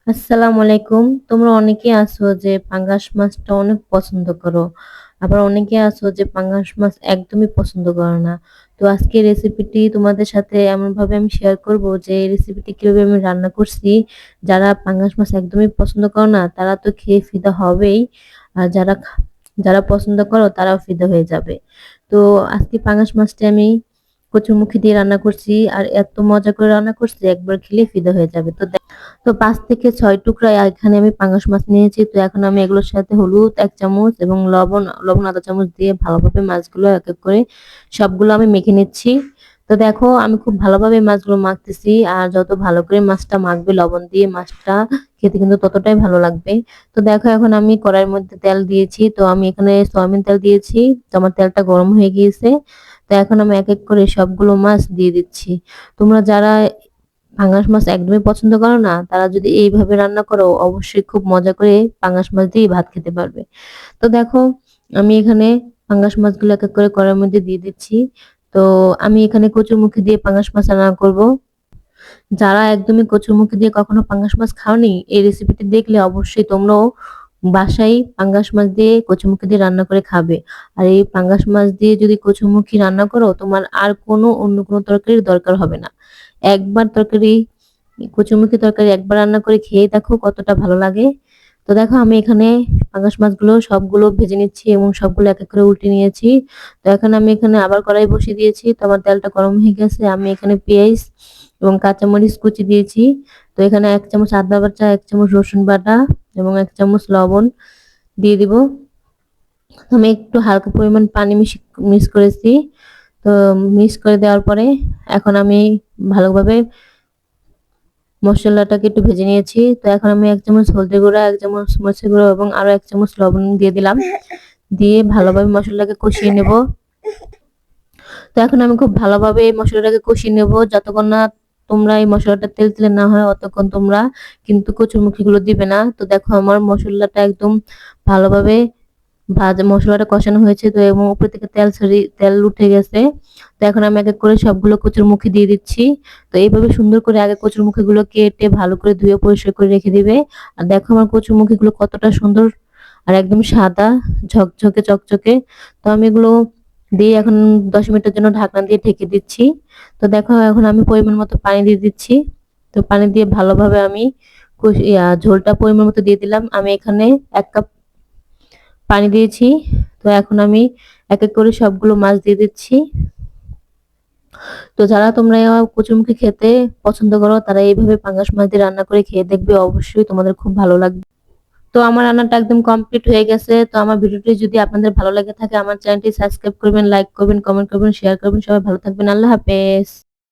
আসসালামু আলাইকুম। তোমরা অনেকে আছো যে পাঙ্গাস মাছটা অনেক পছন্দ করো। আবার অনেকে আছো যে পাঙ্গাস মাছ একদমই পছন্দ করো না। তো আজকে রেসিপিটি তোমাদের সাথে এমনভাবে আমি শেয়ার করব যে এই রেসিপিটি কিভাবে আমি রান্না করছি। যারা পাঙ্গাস মাছ একদমই পছন্দ করো না তারা তো খেয়ে ফিদা হবেই। আর যারা পছন্দ করো তারাও ফিদা হয়ে যাবে। তো আজকে পাঙ্গাস মাছটা আমি কচুরমুখী দিয়ে রান্না করছি আর এত মজা করে রান্না করছি একবার খেলে ফিদা হয়ে যাবে। তো ৫ থেকে ৬ টুকরা এখানে আমি পাঙ্গাস মাছ নিয়েছি। তো এখন আমি এগুলোর সাথে হলুদ ১ চামচ এবং লবণ ০.৫ চামচ দিয়ে ভালোভাবে মাছগুলো এক এক করে সবগুলো আমি মেখে নিচ্ছি। তো দেখো আমি খুব ভালোভাবে মাছগুলো মাখতেছি। আর যত ভালো করে মাছটা মাখবে লবণ দিয়ে মাছটা খেতে কিন্তু ততটাই ভালো লাগবে। তো দেখো এখন আমি কড়াইয়ের মধ্যে তেল দিয়েছি। তো আমি এখানে সয়াবিন তেল দিয়েছি। তো আমার তেলটা গরম হয়ে গিয়েছে। তো এখন আমি এক এক করে সবগুলো মাছ দিয়ে দিচ্ছি। তোমরা যারা পাঙ্গাস মাছ একদমই পছন্দ করো না তারা যদি এইভাবে রান্না করো অবশ্যই খুব মজা করে পাঙ্গাস মাছ দিয়ে ভাত খেতে পারবে। তো দেখো আমি এখানে পাঙ্গাস মাছগুলো এক এক করে কড়াইয়ের মধ্যে দিয়ে দিচ্ছি। তো আমি এখানে কচুরমুখী দিয়ে পাঙ্গাস মাছ রান্না করব। যারা একদমই কচুরমুখী দিয়ে কখনো পাঙ্গাস মাছ খাওনি এই রেসিপিটি দেখলে অবশ্যই তোমরাও বাসায় পাঙ্গাস মাছ দিয়ে কচুরমুখী দিয়ে রান্না করে খাবে। আর এই পাঙ্গাস মাছ দিয়ে যদি কচুরমুখী রান্না করো তোমার আর অন্য কোনো তরকারির দরকার হবে না। একবার কচুরমুখী তরকারি একবার রান্না করে খেয়ে দেখো কতটা ভালো লাগে। তো দেখো আমি এখানে পাঙ্গাস মাছগুলো সবগুলো ভেজে নিচ্ছি এবং সবগুলো এক এক করে উল্টে নিয়েছি। তো এখন আমি এখানে আবার কড়াই বসিয়ে দিয়েছি। তো আমার তেলটা গরম হয়ে গেছে। আমি এখানে পেঁয়াজ এবং কাঁচামরিচ কুচি দিয়েছি। তো এখানে ১ চামচ আদা বাটা, ১ চামচ রসুন বাটা এবং ১ চামচ লবণ দিয়ে দিব। আমি একটু হালকা পরিমাণ পানি মিক্স করেছি। তো মিক্স করে দেওয়ার পরে এখন আমি ভালোভাবে মসলাটাকে একটু ভেজে নিয়েছি। তো এখন আমি ১ চামচ হলদি গুঁড়া, ১ চামচ মরিচের গুঁড়া এবং আরো ১ চামচ লবণ দিয়ে দিলাম। দিয়ে ভালোভাবে মসলাটাকে কষিয়ে নেব। তো এখন আমি খুব ভালোভাবে এই মসলাটাকে কষিয়ে নেব। যতক্ষণ না তোমরা এই মসলাটা তেলতেলে না হয় অতক্ষণ তোমরা কিন্তু কচুরমুখীগুলো দিবে না। তো দেখো আমার মসলাটা একদম ভালোভাবে মসলাটা কষানো হয়েছে। তো এবং উপর থেকে তেল উঠে গেছে। তো এখন আমি এক এক করে সবগুলো কচুরমুখী দিয়ে দিচ্ছি। তো এইভাবে সুন্দর করে আগে কচুরমুখীগুলো কেটে ভালো করে ধুয়ে পরিষ্কার করে রেখে দিবে। আর দেখো আমার কচুরমুখীগুলো কতটা সুন্দর আর একদম সাদা ঝকঝকে চকচকে। তো আমি এগুলো দিয়ে এখন ১০ মিনিটের জন্য ঢাকনা দিয়ে ঢেকে দিচ্ছি। তো দেখো এখন আমি পরিমাণ মতো পানি দিয়ে দিচ্ছি। তো পানি দিয়ে ভালোভাবে আমি ঝোলটা পরিমাণ মতো দিয়ে দিলাম। আমি এখানে ১ কাপ পানি দিয়েছি। তো এখন আমি এক এক করে সবগুলো মাছ দিয়ে দিচ্ছি। তো যারা তোমরা কচুরমুখী খেতে পছন্দ করো তারা এইভাবে পাঙ্গাস মাছ দিয়ে রান্না করে খেয়ে দেখবে অবশ্যই তোমাদের খুব ভালো লাগবে। তো আমার রান্নাটা একদম কমপ্লিট হয়ে গেছে। তো আমার ভিডিওটি যদি আপনাদের ভালো লেগে থাকে আমার চ্যানেলটি সাবস্ক্রাইব করবেন, লাইক করবেন, কমেন্ট করবেন, শেয়ার করবেন। সবাই ভালো থাকবেন। আল্লাহ হাফেজ।